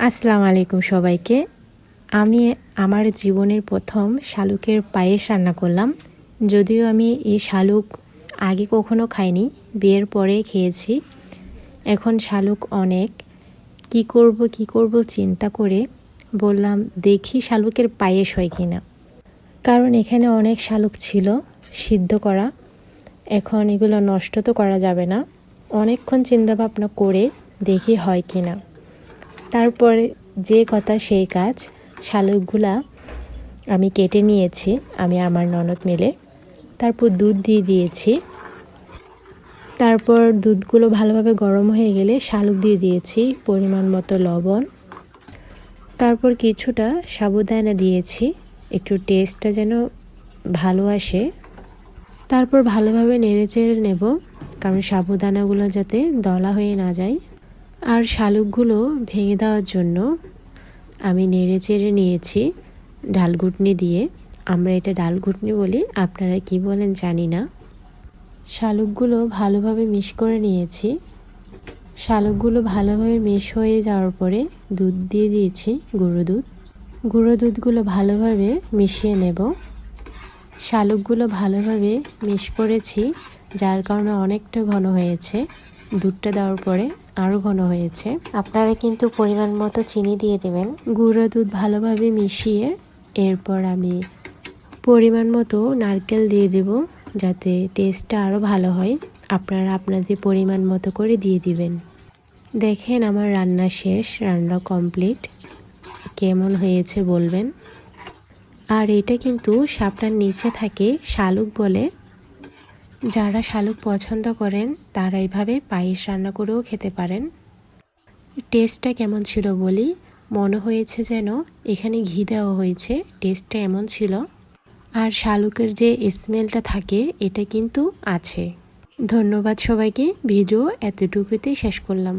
আসসালামু আলাইকুম সবাইকে। আমি আমার জীবনের প্রথম শালুকের পায়েস রান্না করলাম। যদিও আমি এই শালুক আগে কখনো খাইনি, বিয়ের পরে খেয়েছি। এখন শালুক অনেক কি করব চিন্তা করে বললাম দেখি শালুকের পায়েস হয় কিনা। কারণ এখানে অনেক শালুক ছিল সিদ্ধ করা, এখন এগুলো নষ্ট তো করা যাবে না। অনেকক্ষণ চিন্তা ভাবনা করে দেখি হয় কিনা। তারপরে যে কথা সেই কাজ, শালুকগুলা আমি কেটে নিয়েছি, আমি আমার ননদ মিলে। তারপর দুধ দিয়ে দিয়েছি। তারপর দুধগুলো ভালোভাবে গরম হয়ে গেলে শালুক দিয়ে দিয়েছি, পরিমাণ মতো লবণ। তারপর কিছুটা সাবুদানা দিয়েছি, একটু টেস্টটা যেন ভালো আসে। তারপর ভালোভাবে নেড়েচেড়ে নেব, কারণ সাবুদানাগুলো যাতে দলা হয়ে না যায়। আর শালুকগুলো ভেঙে দেওয়ার জন্য আমি নেড়ে চেড়ে নিয়েছি ডালঘুটনি দিয়ে। আমরা এটা ডালঘুটনি বলি, আপনারা কি বলেন জানি না। শালুকগুলো ভালোভাবে মিশ করে নিয়েছি। শালুকগুলো ভালোভাবে মিশ হয়ে যাওয়ার পরে দুধ দিয়ে দিয়েছি, গুঁড়ো দুধগুলো ভালোভাবে মিশিয়ে নেব। শালুকগুলো ভালোভাবে মিশ করেছি, যার কারণে অনেকটা ঘন হয়েছে। দুধটা দেওয়ার পরে আরও ঘন হয়েছে। আপনারা কিন্তু পরিমাণ মতো চিনি দিয়ে দেবেন। গুঁড়ো দুধ ভালোভাবে মিশিয়ে এরপর আমি পরিমাণ মতো নারকেল দিয়ে দেব, যাতে টেস্টটা আরও ভালো হয়। আপনারা আপনাদের পরিমাণ মতো করে দিয়ে দিবেন। দেখেন আমার রান্না শেষ, রান্না কমপ্লিট। কেমন হয়েছে বলবেন। আর এটা কিন্তু শাপটার নিচে থাকে শালুক বলে। যারা শালুক পছন্দ করেন তারা এইভাবে পায়েস রান্না করেও খেতে পারেন। টেস্টটা কেমন ছিল বলি, মনে হয়েছে যেন এখানে ঘি দেওয়া হয়েছে, টেস্টটা এমন ছিল। আর শালুকের যে স্মেলটা থাকে এটা কিন্তু আছে। ধন্যবাদ সবাইকে, ভিডিও এতটুকুতেই শেষ করলাম।